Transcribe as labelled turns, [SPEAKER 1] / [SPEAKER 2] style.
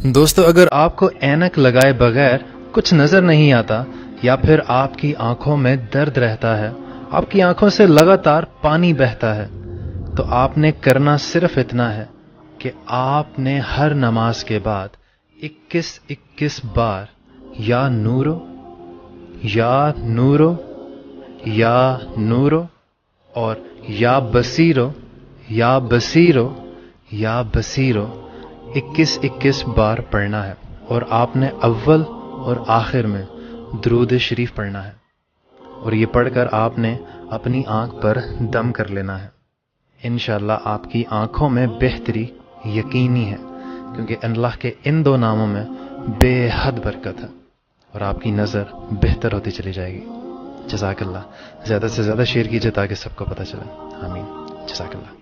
[SPEAKER 1] دوستو، اگر آپ کو اینک لگائے بغیر کچھ نظر نہیں آتا یا پھر آپ کی آنکھوں میں درد رہتا ہے، آپ کی آنکھوں سے لگاتار پانی بہتا ہے، تو آپ نے کرنا صرف اتنا ہے کہ آپ نے ہر نماز کے بعد 21 بار یا نورو یا نورو یا نورو اور یا بصیرو یا بصیرو یا بصیرو 21 بار پڑھنا ہے، اور آپ نے اول اور آخر میں درود شریف پڑھنا ہے، اور یہ پڑھ کر آپ نے اپنی آنکھ پر دم کر لینا ہے۔ انشاءاللہ آپ کی آنکھوں میں بہتری یقینی ہے، کیونکہ اللہ کے ان دو ناموں میں بے حد برکت ہے، اور آپ کی نظر بہتر ہوتی چلی جائے گی۔ جزاک اللہ۔ زیادہ سے زیادہ شیئر کیجئے تاکہ سب کو پتہ چلے۔ آمین۔ جزاک اللہ۔